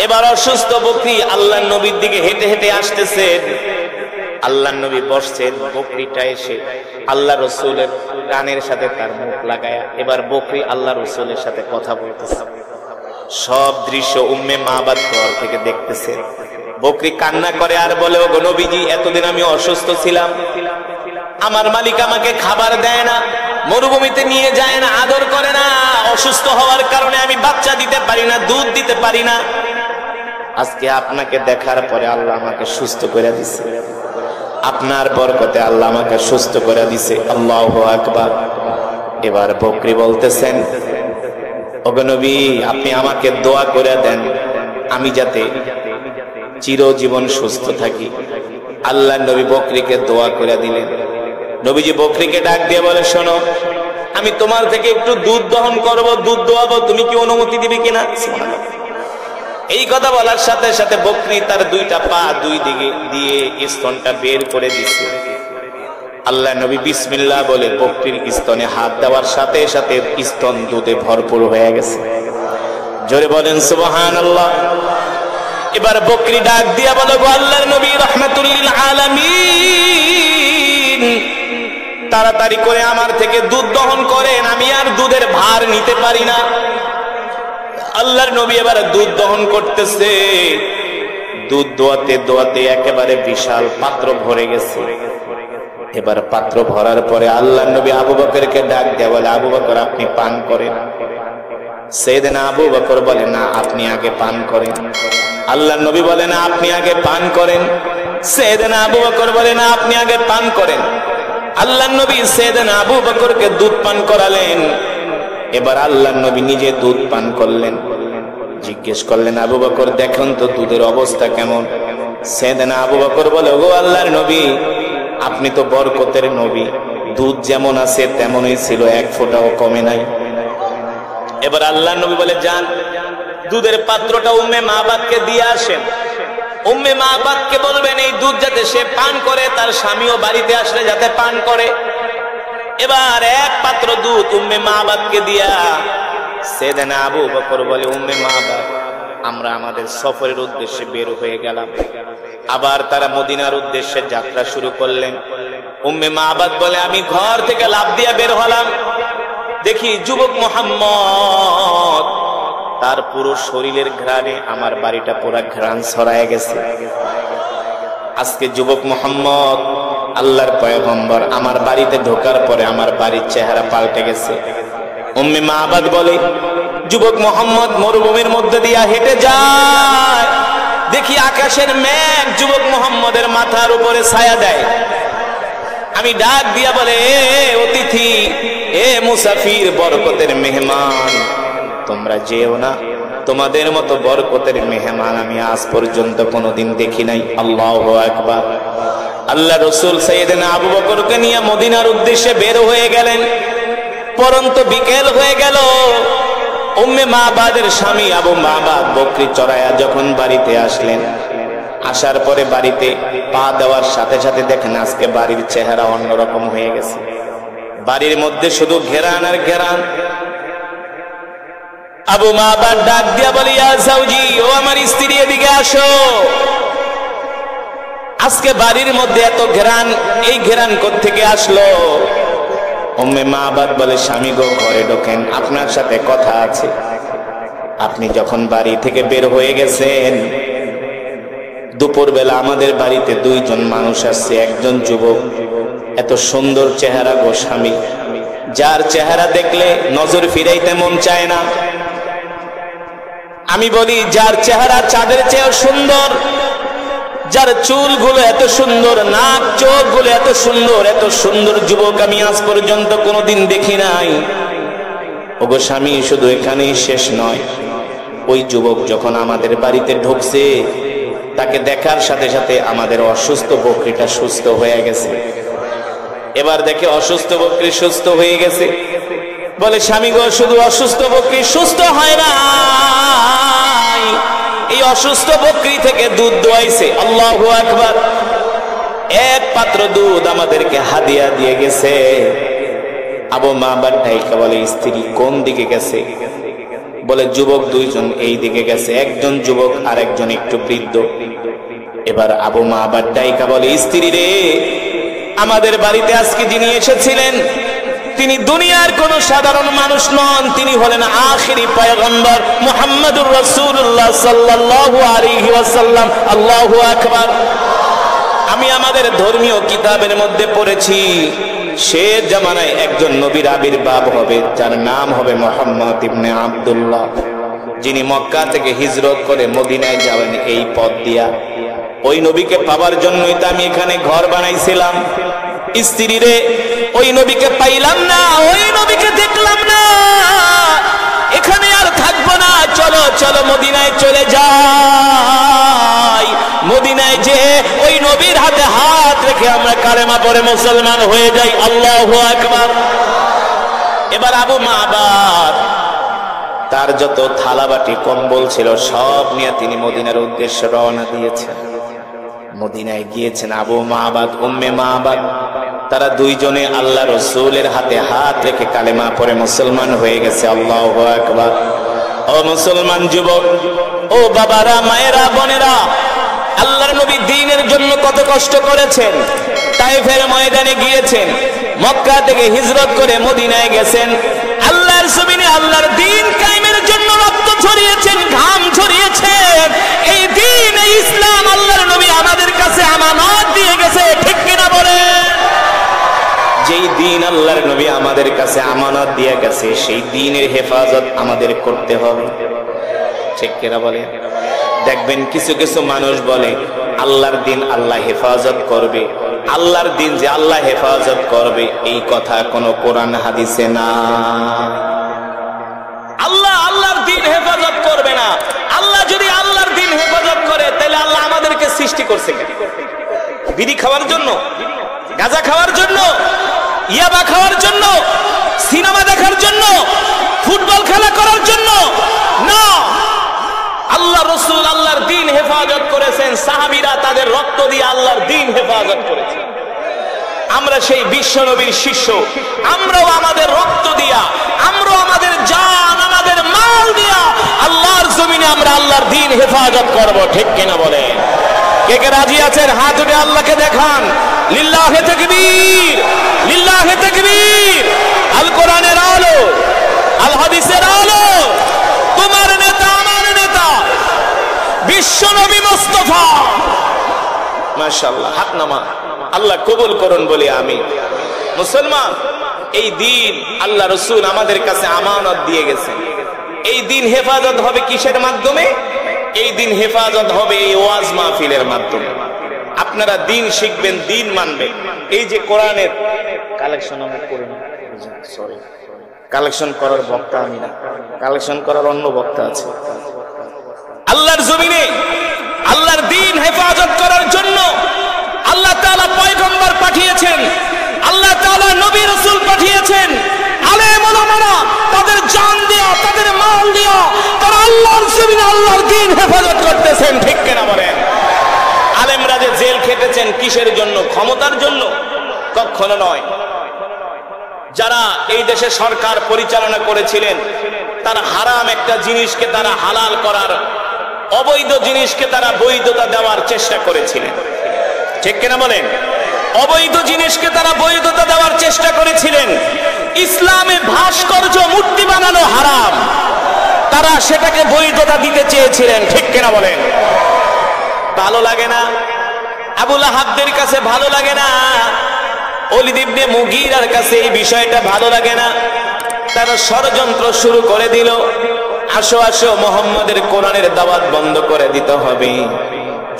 এবার অসুস্থ বকরি আল্লাহর নবীর দিকে হেঁটে হেঁটে আসতেছেন। আল্লাহর নবী বসছেন, বকরিটা এসে আল্লাহ রসুলের কানের সাথে তার মুখ লাগায়া এবার বকরি আল্লাহ রসুলের সাথে কথা বলতেছে। সব দৃশ্য উম্মে মাবাদ ঘর থেকে দেখতেছে। বকরি কান্না করে আর বলে, ওগো নবীজি, এতদিন আমি অসুস্থ ছিলাম, আমার মালিক আমাকে খাবার দেয় না, মরুভূমিতে নিয়ে যায় না, আদর করে না, অসুস্থ হওয়ার কারণে আমি বাচ্চা দিতে পারি না, দুধ দিতে পারি না। আজকে আপনাকে দেখার পরে আল্লাহ আমাকে সুস্থ করে দিছে, আপনার বরকতে আল্লাহ আমাকে সুস্থ করে দিছে। আল্লাহু আকবার। এবার বকরি বলতেছেন, ওগো নবী, আপনি আমাকে দোয়া করে দেন আমি যাতে চিরজীবন সুস্থ থাকি। আল্লাহ নবী বকরিকে দোয়া করে দিলেন। নবীজি বকরিকে ডাক দিয়ে বলে, শোনো, আমি তোমার থেকে একটু দুধ দহন করব, দুধ দোয়াবো, তুমি কি অনুমতি দিবে কিনা? এই কথা বলার সাথে সাথে বকরি তার দুইটা পা দুই দিকে দিয়ে স্তনটা বের করে দিচ্ছে। আল্লাহ নবী বিসমিল্লাহ বলে বকরির স্তনে হাত দেওয়ার সাথে সাথে স্তন দুধে ভরপুর হয়ে গেছে। জোরে বলেন সুবহানাল্লাহ। এবার বকরি ডাক দিয়া বলে, গো আল্লাহর নবী রাহমাতুল লিল আলামিন, তাড়াতাড়ি করে আমার থেকে দুধ দহন করেন, আমি আর দুধের ভার নিতে পারি না। আল্লাহর নবী এবার দুধ দহন করতেছে। দুধ দোয়াতে দোয়াতে একেবারে বিশাল পাত্র ভরে গেছে। এবার পাত্র ভরার পরে আল্লাহর নবী আবু বকরকে ডাক দেয়া বলে, আবু বকর, আপনি পান করেন। সাইয়েদনা আবু বকর বলে, না, আপনি আগে পান করেন। আল্লাহর নবী বলে, না, আপনি আগে পান করেন। সাইয়েদনা আবু বকর বলে, না, আপনি আগে পান করেন। আল্লাহর নবী সাইয়েদনা আবু বকরকে দুধ পান করালেন। এবার আল্লাহর নবী নিজে দুধ পান করলেন। জিজ্ঞেস করলেন, আবু বকর, দেখুন তো দুধের অবস্থা কেমন? সাইয়েদনা আবু বকর বলে, ও আল্লাহর নবী, আপনি তো বরকতের নবী, দুধ যেমন আছে তেমনই ছিল, এক ফোঁটাও কমে নাই। এবার আল্লাহর নবী বলে, যান, দুধের পাত্রটা উম্মে মাবাদকে দিয়ে আসেন। উম্মে মাবাদকে বলবেন এই দুধ যাতে সে পান করে, তার স্বামীও বাড়িতে আসলে যাতে পান করে। এবার এক পাত্র দুধ উম্মে মাবাদকে দিয়া সাইয়েদনা আবু বকর বলে, উম্মে মাবাদ, আমরা আমাদের সফরের উদ্দেশ্যে বের হয়ে গেলাম। আবার তারা মদিনার উদ্দেশ্যে যাত্রা শুরু করলেন। উম্মে মাবাদ বলে, আমি ঘর থেকে লাফ দিয়া বের হলাম, দেখি যুবক মুহাম্মদ তার পুরো শরীরের ঘ্রাণে আমার বাড়িটা পুরা ঘ্রাণ ছড়ায় গেছে। আজকে যুবক মুহাম্মদ আল্লাহর পয়গম্বর আমার বাড়িতে ঢোকার পরে আমার বাড়ির চেহারা পাল্টে গেছে। উম্মে মাবাদ বলে, যুবক মুহাম্মদ মরুভূমির মধ্যে দিয়া হেঁটে যায়, দেখি আকাশের মেঘ যুবক মুহাম্মদের মাথার উপরে ছায়া দেয়। আমি ডাক দিয়া বলে, এ অতিথি, এ মুসাফির, বরকতের মেহমান, তোমরা যেও না, তোমাদের মতো বরকতের মেহমান আমি আজ পর্যন্ত কোনোদিন দেখি নাই। আল্লাহু আকবার। আল্লাহ রসুল সাইয়েদনা আবু বকরকে নিয়ে মদিনার উদ্দেশ্যে বের হয়ে গেলেন। পরন্ত বিকেল হয়ে গেল। উম্মে মাবাদের স্বামী আবু মাবাদ বকরি চড়ায়া যখন বাড়িতে আসলেন, আসার পরে বাড়িতে পা দেওয়ার সাথে সাথে দেখেন আজকে বাড়ির চেহারা অন্যরকম হয়ে গেছে। বাড়ির মধ্যে শুধু ঘেরান আর ঘেরান। আবু মাবাদ ডাক দিয়া বলি, ইয়া যাওজি, ও আমার স্ত্রী, এদিকে আসো। আজকে বাড়ির মধ্যে এত ঘেরান, এই ঘেরান কোত্থেকে আসলো? উম্মে মাবাদ বলে, স্বামী গো, ঘরে ঢোকেন, আপনার সাথে কথা আছে। আপনি যখন বাড়ি থেকে বের হয়ে গেছেন, দুপুরবেলা আমাদের বাড়িতে দুইজন মানুষ আসছে, একজন যুবক, এত সুন্দর চেহারা গো স্বামী, যার চেহারা দেখলে নজর ফিরাইতে মন চায় না। আমি বলি, যার চেহারা চাঁদের চেয়েও সুন্দর, যার চুলগুলো এত সুন্দর, নাক চোখ গুলো এত সুন্দর যুবক আমি আজ পর্যন্ত কোনোদিন দেখি নাই। ওগো স্বামী, শুধু এখানেই শেষ নয়, ওই যুবক যখন আমাদের বাড়িতে ঢুকছে, তাকে দেখার সাথে সাথে আমাদের অসুস্থ বকরিটা সুস্থ হয়ে গেছে। এবার দেখে অসুস্থ বকরি সুস্থ হয়ে গেছে। বলে, স্বামী গো, শুধু অসুস্থ বকরি সুস্থ হয় না, এই অসুস্থ বকরি থেকে দুধ দোয়াইছে। আল্লাহু আকবার। এক পাত্র দুধ আমাদেরকে হাদিয়া দিয়ে গেছে। আবু মাহবার ডাইকা বলে, স্ত্রী কোন দিকে গেছে? বলে যুবক দুইজন এই দিকে গেছে, একজন যুবক আর একজন একটু বৃদ্ধ। এবার আবু মাহবার ডাইকা বলে, স্ত্রী রে, আমাদের বাড়িতে আজকে যিনি এসেছিলেন তিনি দুনিয়ার কোন সাধারণ মানুষ নন, তিনি হলেন আখিরি পয়গম্বর মুহাম্মদুর রাসূলুল্লাহ সাল্লাল্লাহু আলাইহি ওয়াসাল্লাম। আল্লাহু আকবার। আমি আমাদের ধর্মীয় কিতাবের মধ্যে পড়েছি সে জামানায় একজন নবীর আবির্ভাব হবে, যার নাম হবে মুহাম্মদ ইবনে আব্দুল্লাহ, যিনি মক্কা থেকে হিজরত করে মদিনায় যাবেন এই পথ দিয়া। ওই নবীকে পাওয়ার জন্যই তো আমি এখানে ঘর বানাইছিলাম। স্ত্রী রে, ওই নবীকে পাইলাম না, ওই নবীকে দেখলাম না, এখানে আর থাকবো না, চলো চলো মদিনায় চলে যাই। মদিনায় যে ওই নবীর হাতে হাত রেখে আমরা কালেমা পড়ে মুসলমান হয়ে যাই। আল্লাহু আকবার। এবার আবু মাহবার তার যত থালাবাটি কম্বল ছিল সব নিয়ে তিনি মদিনার উদ্দেশ্যে রওনা দিয়েছেন। মদিনায় গিয়েছেন আবু মাহবাদ, উম্মে মাহবাদ, তারা দুইজনে আল্লাহ রসুলের হাতে হাত রেখে কালেমা পড়ে মুসলমান হয়ে গেছে। আল্লাহু আকবার। ও মুসলমান যুবক, ও বাবারা, মায়েরা, বোনেরা, আল্লাহর নবী দ্বীনের জন্য কত কষ্ট করেছেন। তায়েফের ময়দানে গিয়েছেন, মক্কা থেকে হিজরত করে মদিনায় গেছেন, আল্লাহর জমিনে আল্লাহর দ্বীন কায়েমের জন্য রক্ত ঝরিয়েছেন, ঘাম ঝরিয়েছেন। এই দ্বীন, এই ইসলাম আল্লাহর নবী আমাদের কাছে আমানত দিয়ে গেছে, ঠিক কিনা বলেন? যেই দ্বীন আল্লাহর নবী আমাদের কাছে আমানত দিয়ে গেছে, সেই দ্বীনের হেফাজত আমাদের করতে হবে, ঠিক কিনা বলেন? দেখবেন কিছু কিছু মানুষ বলে আল্লাহর দ্বীন আল্লাহ হেফাজত করবে। আল্লাহর দ্বীন যে আল্লাহ হেফাজত করবে এই কথা কোন কোরআন হাদিসে না। আল্লাহ আল্লাহর দ্বীন হেফাজত করবে না। আল্লাহ যদি আল্লাহর দ্বীন হেফাজত করে তাহলে আল্লাহ আমাদেরকে সৃষ্টি করছে কেন? বিড়ি খাওয়ার জন্য, গাঁজা খাওয়ার জন্য, ইয়াবা খাওয়ার জন্য, সিনেমা দেখার জন্য, ফুটবল খেলা করার জন্য না। আল্লাহ রসুল আল্লাহর দ্বীন হেফাজত করেছেন, সাহাবীরা তাদের রক্ত দিয়ে আল্লাহর দ্বীন হেফাজত করেছেন। আমরা সেই বিশ্ব নবীর শিষ্য, আমরাও আমাদের রক্ত দিয়া, আমরাও আমাদের জান, আমাদের মাল দিয়া আল্লাহর জমিনে আমরা আল্লাহর দ্বীন হেফাজত করব, ঠিক কিনা বলেন? কে কে রাজি আছেন? হাত উঠে আল্লাহকে দেখান। লিল্লাহে তাকবীর, লিল্লাহে তাকবীর। আল কোরআনের আলো, আল হাদিসের আলো, তোমার নেতা আমার নেতা বিশ্ব নবী মুস্তাফা। মাশাআল্লাহ, হাত নামা। আল্লাহ কবুল করুন বলি আমিন। মুসলমান, এই দিন আল্লাহ রসুল আমাদের কাছে আমানত দিয়ে গেছেন। এই দিন হেফাজত হবে কিসের মাধ্যমে? এই দিন হেফাজত হবে এই ওয়াজ মাহফিলের মাধ্যমে। আপনারা দিন শিখবেন, দিন মানবেন। এই যে কোরআনের কালেকশন আমরা করি না, সরি, কালেকশন করার বক্তা আমি না, কালেকশন করার অন্য বক্তা আছে। আল্লাহর জমিনে আল্লাহর দিন হেফাজত করার জন্য আল্লাহ তাআলা পয়গম্বর পাঠিয়েছেন, আল্লাহ তাআলা নবী রাসূল পাঠিয়েছেন। আলেম ওলামারা তাদের জান দিয়া, তাদের মাল দিয়া তারা আল্লাহর জমিনে আল্লাহর দিন হেফাজত করতেছেন, ঠিক কিনা বলেন? আলেমরা যে জেল খেটেছেন কিসের জন্য? ক্ষমতার জন্য? কখনো নয়। যারা এই দেশে সরকার পরিচালনা করেছিলেন তারা হারাম একটা জিনিসকে তারা হালাল করার, অবৈধ জিনিসকে তারা বৈধতা দেওয়ার চেষ্টা করেছিলেন, ঠিক কিনা বলেন? অবৈধ জিনিসকে তারা বৈধতা দেওয়ার চেষ্টা করেছিলেন। ইসলামে ভাস্কর্য মূর্তি বানানো হারাম, তারা সেটাকে বৈধতা দিতে চেয়েছিলেন, ঠিক কিনা বলেন? ভালো লাগে না? আবু লাহাবদের কাছে ভালো লাগে না, ওলীদ ইবনে মুগীরার কাছে এই বিষয়টা ভালো লাগে না। তারা ষড়যন্ত্র শুরু করে দিল, আসো আসো মুহাম্মদের কোরআনের দাওয়াত বন্ধ করে দিতে হবে।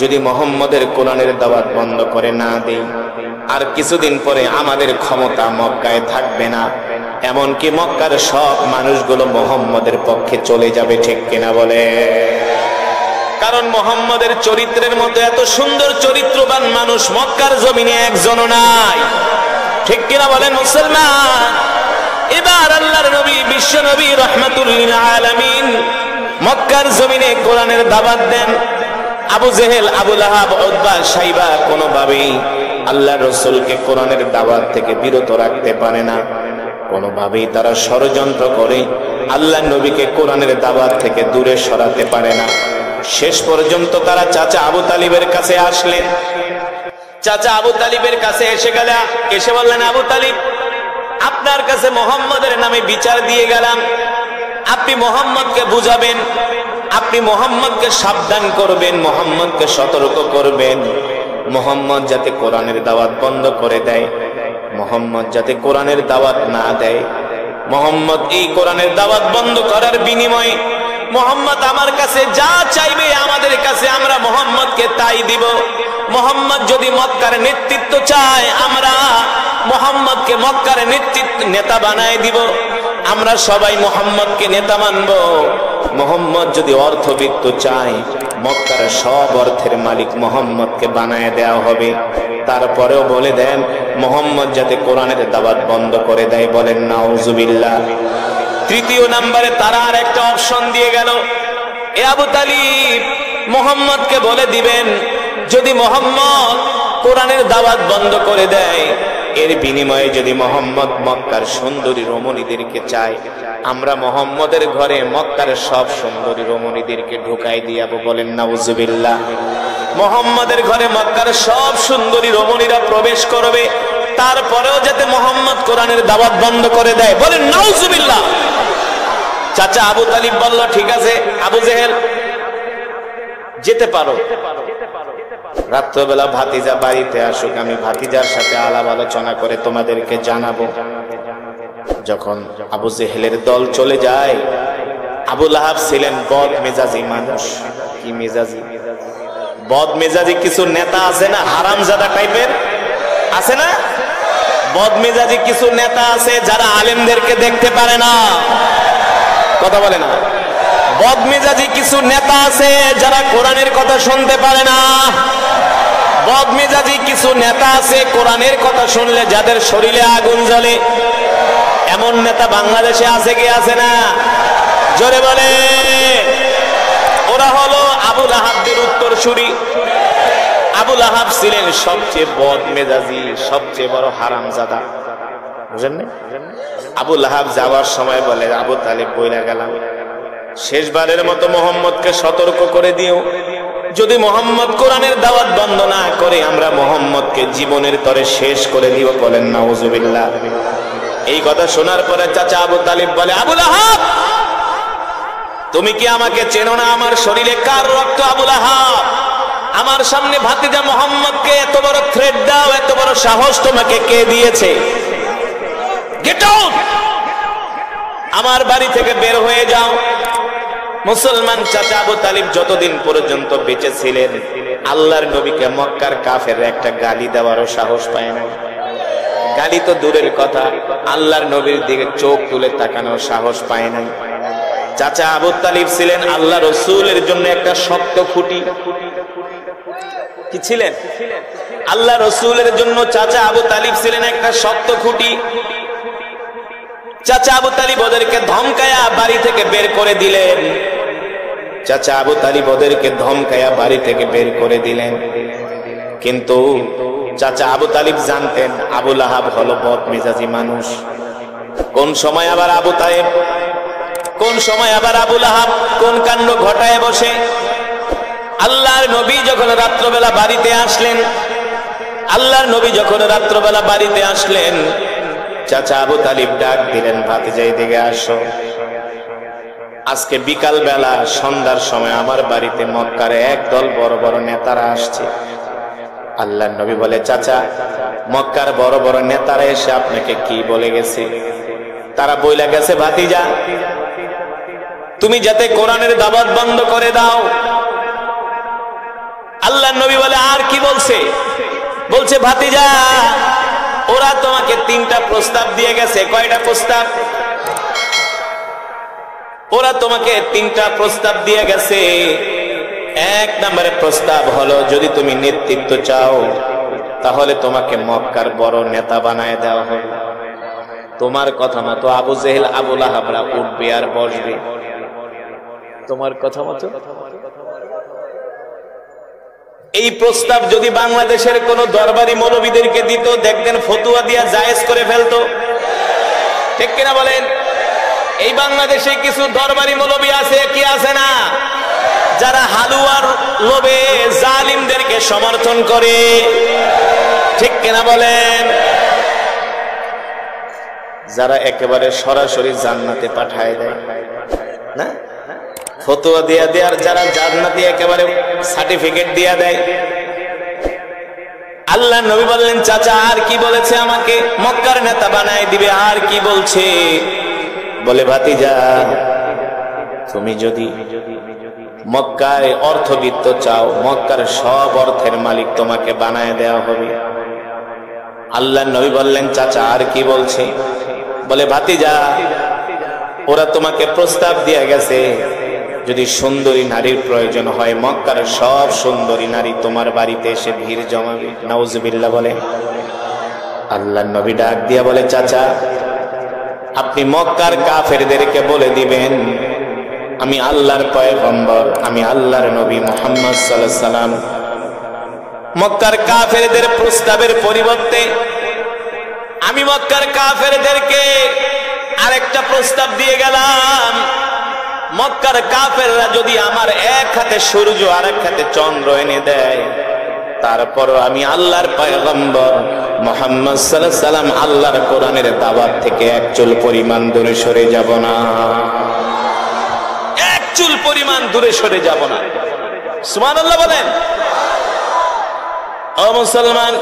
যদি মুহাম্মদের কোরআনের দাওয়াত বন্ধ করে না দেই, আর কিছুদিন পরে আমাদের ক্ষমতা মক্কায় থাকবে না, এমনকি মক্কার সব মানুষগুলো মুহাম্মদের পক্ষে চলে যাবে, ঠিক কিনা বলে? কারণ মুহাম্মদের চরিত্রের মতো এত সুন্দর চরিত্রবান মানুষ মক্কার জমিনে একজনও নাই, ঠিক কিনা বলেন মুসলমান? এবার আল্লাহর নবী, বিশ্ব নবী, রাহমাতুল লিল আলামিন মক্কার জমিনে কোরআনের দাওয়াত দেন। আবু জেহেল, আবু লাহাব, উতবা, সাইবা কোনোভাবেই আল্লাহর রাসূলকে কোরআনের দাওয়াত থেকে বিরত রাখতে পারে না। কোনোভাবেই তারা ষড়যন্ত্র করে আল্লাহর নবীকে কোরআনের দাওয়াত থেকে দূরে সরাতে পারে না। শেষ পর্যন্ত তারা চাচা আবু তালিবের কাছে আসলেন। চাচা আবু তালিবের কাছে এসে বললেন, আবু তালিব, আপনার কাছে মুহাম্মদের নামে বিচার দিয়ে গেলাম, আপনি মুহাম্মদকে বুঝাবেন, আপনি মুহাম্মদকে সাবধান করবেন, মুহাম্মদকে সতর্ক করবেন, মুহাম্মদ যাতে কোরআনের দাওয়াত বন্ধ করে দেয়, মুহাম্মদ যাতে কোরআনের দাওয়াত না দেয়। মুহাম্মদ এই কোরআনের দাওয়াত বন্ধ করার বিনিময়ে মুহাম্মদ আমার কাছে যা চাইবে আমাদের কাছে আমরা মুহাম্মদকে তাই দিব। মুহাম্মদ যদি মক্কার নেতৃত্ব চায় আমরা মুহাম্মদকে মক্কার নেতা বানায় দিব, আমরা সবাই মুহাম্মদকে নেতা মানব। মুহাম্মদ যদি অর্থবিত্ত চায় মক্কার সব অর্থের মালিক মুহাম্মদকে বানায় দেওয়া হবে। তারপরেও বলে দেন মুহাম্মদ যাতে কোরআনের দাওয়াত বন্ধ করে দেয়। বলেন নাউজুবিল্লাহ। তৃতীয় নম্বরে তারা আর একটা অপশন দিয়ে গেল, এ আবু তালিব, মুহাম্মদকে বলে দিবেন যদি মুহাম্মদ কোরআনের দাওয়াত বন্ধ করে দেয়, এর বিনিময়ে যদি মুহাম্মদ মক্কার সুন্দরী রমণীদেরকে চায়, আমরা মুহাম্মদের ঘরে মক্কার সব সুন্দরী রমণীদেরকে ঢুকাই দিয়াবো। বলেন নাউজুবিল্লাহ। মুহাম্মদের ঘরে মক্কার সব সুন্দরী রমণীরা প্রবেশ করবে, তারপরেও যাতে মুহাম্মদ কোরআনের দাওয়াত বন্ধ করে দেয়। বলেন নাউজুবিল্লাহ। চাচা আবু তালিব বলল, ঠিক আছে আবু জেহেল, যেতে পারো। রাত্রবেলা ভাতিজা বাড়িতে আসুক, আমি ভাতিজার সাথে আলাপ আলোচনা করে তোমাদেরকে জানাবো। যখন আবু জেহেলের দল চলে যায়, আবু লাহাব ছিলেন বদ মেজাজি মানুষ। কি মেজাজি? বদ মেজাজি কিছু নেতা আছে না, হারামজাদা টাইপের আছে না? বদ মেজাজি কিছু নেতা আছে যারা আলেমদেরকে দেখতে পারে না। কথা বলে না। বদ মেজাজি কিছু নেতা আছে যারা কোরআনের কথা শুনতে পারে না। বদ মেজাজি কিছু নেতা আছে কোরআনের কথা শুনলে যাদের শরীরে আগুন জ্বলে। এমন নেতা বাংলাদেশে আছে কি আছে না? জোরে বলে। ওরা হলো আবু লাহাবদের উত্তরসূরি। আবু লাহাব ছিলেন সবচেয়ে বদ মেজাজি, সবচেয়ে বড় হারামজাদা। বুঝেন না? আবু লাহাব যাওয়ার সময় বলে, আবু তালিব বইলা গেলাম, শেষবারের মতো মুহাম্মদকে সতর্ক করে দিও, যদি মুহাম্মদ কোরআনের দাওয়াত বন্ধ না করে আমরা মুহাম্মদকে জীবনের তরে শেষ করে দিব। বলেন নাউজুবিল্লাহ। এই কথা শোনার পরে চাচা আবু তালিব বলে, আবু লাহাব, তুমি কি আমাকে চেনো না? আমার শরীরে কার রক্ত? আবু লাহাব, আমার সামনে ভাতিজা মুহাম্মদকে এত বড় থ্রেট দাও, এত বড় সাহস তোমাকে কে দিয়েছে? গেট আউট, আমার বাড়ি থেকে বের হয়ে যাও। মুসলমান চাচা আবু তালিব যতদিন পর্যন্ত বেঁচে ছিলেন আল্লাহর নবীকে মক্কার কাফের একটা গালি দেওয়ারও সাহস পায় না। গালি তো দূরের কথা, আল্লাহর নবীর দিকে চোখ তুলে তাকানোর সাহস পায় নাই। চাচা আবু তালিব ছিলেন আল্লাহ রসুলের জন্য একটা শক্ত খুঁটি। কি ছিলেন? আল্লাহ রসুলের জন্য চাচা আবু তালিব ছিলেন একটা শক্ত খুঁটি। চাচা আবু তালিব ওদেরকে ধমকায়া বাড়ি থেকে বের করে দিলেন। চাচা আবু তালিব ওদেরকে ধমকায়া বাড়ি থেকে বের করে দিলেন। কিন্তু চাচা আবু তালিব জানতেন আবু লাহাব হলো বদ মেজাজি মানুষ। কোন সময় আবার আবু তালিব, কোন সময় আবার আবু লাহাব কোন কাণ্ড ঘটায় বসে। আল্লাহর নবী যখন রাত্রবেলা বাড়িতে আসলেন, আল্লাহর নবী যখন রাত্রবেলা বাড়িতে আসলেন, চাচা আবু তালিব ডাক দিলেন, ভাতিজাই দিকে আসো, আজকে বিকাল বেলা সন্ধ্যার সময় আমার বাড়িতে মক্কার একদল বড় বড় নেতারা আসছে। আল্লাহর নবী বলে, চাচা, মক্কার বড় বড় নেতারা এসে আপনাকে কি বলে গেছে? তারা বইলা গেছে, ভাতিজা, তুমি যাতে কোরআনের দাওয়াত বন্ধ করে দাও। আল্লাহর নবী বলে, আর কি বলছে? বলছে, ভাতিজা, ওরা তোমাকে 3টা প্রস্তাব দিয়ে গেছে। কয়টা প্রস্তাব? ওরা তোমাকে 3টা প্রস্তাব দিয়ে গেছে। 1 নম্বরের প্রস্তাব হলো, যদি তুমি নেতৃত্ব চাও তাহলে তোমাকে মক্কার বড় নেতা বানায় দেওয়া হবে। তোমার কথা মতো আবু জেহেল, আবু লাহাবরা উঠবে আর বসবে। তোমার কথা মতো। এই প্রস্তাব যদি বাংলাদেশের কোন দরবারি মৌলবীদেরকে দিত, দেখতেন ফতুয়া দিয়া জায়েজ করে ফেলতো, ঠিক কিনা বলেন? এই বাংলাদেশে কিছু দরবারি মৌলবী আছে কি আছে না, যারা হালুয়ার লোভে জালিমদেরকে সমর্থন করে, ঠিক কিনা বলেন? যারা একেবারে সরাসরি জান্নাতে পাঠায় দেয় না, ফতোয়া দিয়া দেয়, আর যারা জান্নাতি একেবারে সার্টিফিকেট দিয়া দেয়। আল্লাহ নবী বললেন, চাচা আর কি বলেছে আমাকে? মক্কার নেতা বানায় দিবে। আর কি বলছে? বলে, ভাতিজা তুমি যদি মক্কায় অর্থবিত্ত চাও, মক্কার সব অর্থের মালিক তোমাকে বানায় দেওয়া হবে। আল্লাহ নবী বললেন, চাচা আর কি বলছে? বলে, ভাতিজা ওরা তোমাকে প্রস্তাব দিয়ে গেছে, যদি সুন্দরী নারীর প্রয়োজন হয়, মক্কার সব সুন্দরী নারী তোমার বাড়িতে এসে ভিড় জমাবে। নাউজুবিল্লাহ বলে। আল্লাহ নবী ডাক দিয়া বলে, চাচা আপনি মক্কার কাফেরদেরকে বলে দিবেন, আমি আল্লাহর পয়গম্বর, আমি আল্লাহর নবী মুহাম্মদ সাল্লাল্লাহু আলাইহি সাল্লাম মক্কার কাফেরদের প্রস্তাবের পরিবর্তে আমি মক্কার কাফেরদেরকে আরেকটা প্রস্তাব দিয়ে গেলাম। মক্কার কাফেররা যদি আমার এক হাতে সূর্য আর এক হাতে চন্দ্র এনে দেয়, তারপরও আমি আল্লাহর পয়গম্বর মুহাম্মদ সাল্লাল্লাহু আলাইহি সাল্লাম আল্লাহর কোরআনের দাওয়াত থেকে এক চুল পরিমাণ দূরে সরে যাব না, এক চুল পরিমাণ দূরে সরে যাব না। সুবহানাল্লাহ বলেন। ও মুসলমান,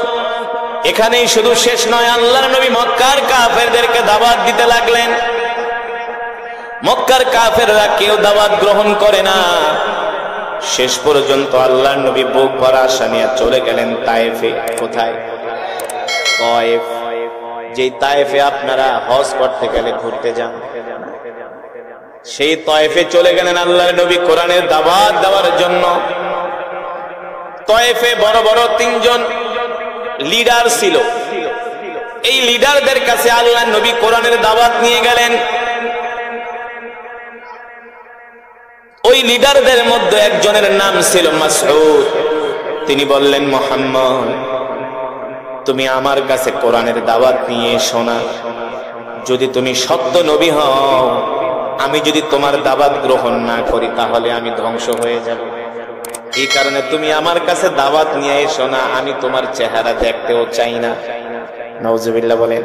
এখানেই শুধু শেষ নয়, আল্লাহর নবী মক্কার কাফেরদেরকে দাওয়াত দিতে লাগলেন। মক্কার কাফেররা কেউ দাওয়াত গ্রহণ করে না। শেষ পর্যন্ত আল্লাহর নবী বুক ভরা আশা নিয়ে চলে গেলেন তায়েফে। কোথায়? তায়েফ। যেই তায়েফে আপনারা হজ করতে গেলে ঘুরতে যান, সেই তায়েফে চলে গেলেন আল্লাহর নবী কোরআনের দাওয়াত দেওয়ার জন্য। তায়েফে বড় বড় তিনজন লিডার ছিল। এই লিডারদের কাছে আল্লাহর নবী কোরআনের দাওয়াত নিয়ে গেলেন। ওই লিডারদের মধ্যে একজনের নাম ছিল মাসউদ। তিনি বললেন, মুহাম্মদ তুমি আমার কাছে কোরআনের দাওয়াত নিয়ে এসো না। যদি তুমি সত্য নবী হও, আমি যদি তোমার দাওয়াত গ্রহণ না করি, তাহলে আমি ধ্বংস হয়ে যাব। এই কারণে তুমি আমার কাছে দাওয়াত নিয়ে এসো না, আমি তোমার চেহারা দেখতেও চাই না। নাউজুবিল্লাহ বলেন।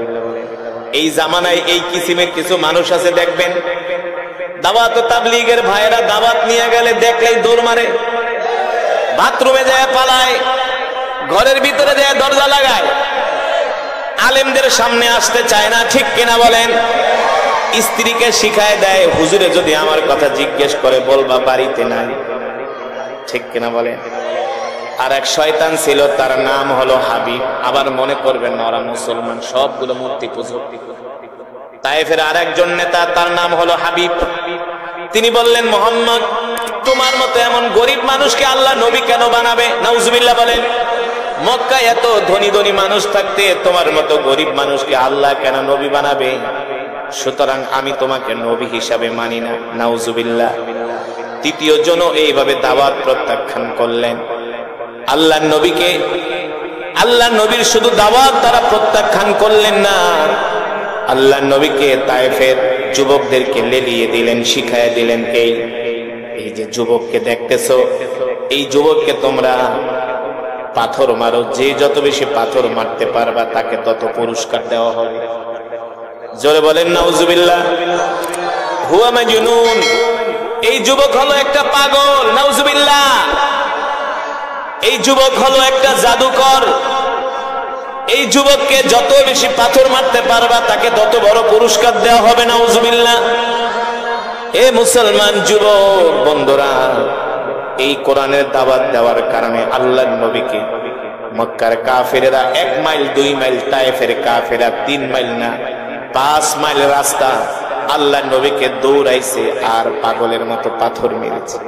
এই জামানায় এই কিসিমের কিছু মানুষ আছে, দেখবেন দাওয়াত ও তাবলীগের ভাইয়েরা দাওয়াত নিয়ে গেলে দেখলেই দৌড় মারে, বাথরুমে যায় পালায়, ঘরের ভিতরে যায় দরজা লাগায়, আলেমদের সামনে আসতে চায় না, ঠিক কিনা বলেন? স্ত্রীকে শিখায় দেয়, হুজুরে যদি আমার কথা জিজ্ঞেস করে বলবা বাড়িতে নাই, ঠিক কিনা বলেন? আর এক শয়তান ছিল, তার নাম হলো হাবিব। আবার মনে করবেন না ওরা মুসলমান, সবগুলো মূর্তি পুজো। তায়েফের আরেকজন নেতা, তার নাম হলো হাবিব। তিনি বললেন, মুহাম্মদ তোমার মতো এমন গরিব মানুষকে আল্লাহ নবী কেন বানাবে? নাউজুবিল্লাহ বলেন। মক্কায় এত ধনী ধনী মানুষ থাকতে তোমার মতো গরিব মানুষকে আল্লাহ কেন নবী বানাবে? সুতরাং আমি তোমাকে নবী হিসাবে মানি না। নাউজুবিল্লাহ। তৃতীয় জন এইভাবে দাওয়াত প্রত্যাখ্যান করলেন। আল্লাহ নবীকে, আল্লাহ নবীর শুধু দাওয়াত তারা প্রত্যাখ্যান করলেন না, আল্লাহ নবীকে তায়েফের যুবকদেরকে লেলিয়ে দিলেন, শিখায় দিলেন, এই যে যুবককে দেখতেছো, এই যুবককে তোমরা পাথর মারো, যে যত বেশি পাথর মারতে পারবা তাকে তত পুরস্কার দেওয়া হবে। জোরে বলেন নাউজুবিল্লাহ। হুয়া মাজনুন, এই যুবক হলো একটা পাগল। নাউজুবিল্লাহ। এই যুবক হলো একটা জাদুকর। এই যুবককে যত বেশি পাথর মারতে পারবা তাকে তত বড় পুরস্কার দেওয়া হবে। নাউজুবিল্লাহ। এ মুসলমান যুবক বন্ধুরা, এই কোরআনের দাওয়াত দেওয়ার কারণে আল্লাহর নবীকে মক্কার কাফেরেরা 1 মাইল 2 মাইল, তায়েফের কাফেরা 3 মাইল না 5 মাইল রাস্তা আল্লাহর নবীকে দৌড়াইছে আর পাগলের মতো পাথর মেরেছে।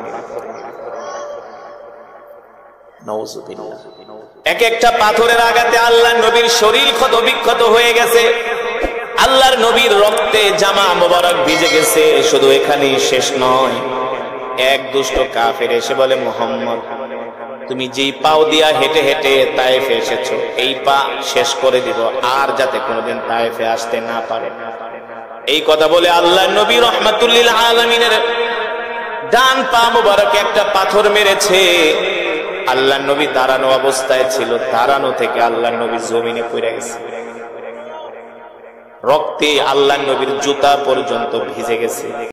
নাউজুবিল্লাহ। এক একটা পাথরের আঘাতে আল্লাহর নবীর শরীর ক্ষত বিক্ষত হয়ে গেছে, আল্লাহর নবীর রক্তে জামা মোবারক ভিজে গেছে। শুধু এখানেই শেষ নয়, এক দুষ্ট কাফের এসে বলে, মুহাম্মদ তুমি যেই পাও দিয়া হেঁটে হেঁটে তায়েফে এসেছো, এই পা শেষ করে দিব, আর যাতে কোনোদিন তায়েফে আসতে না পারে। এই কথা বলে আল্লাহর নবী রাহমাতুল লিল আলামিনের ডান পা মুবারকে একটা পাথর মেরেছে। আল্লাহর নবী দাঁড়ানো অবস্থায় ছিল, দাঁড়ানো থেকে আল্লাহর নবী জমিনে পড়ে গেছে, রক্তে আল্লাহর নবীর জুতা পর্যন্ত ভিজে গেছে।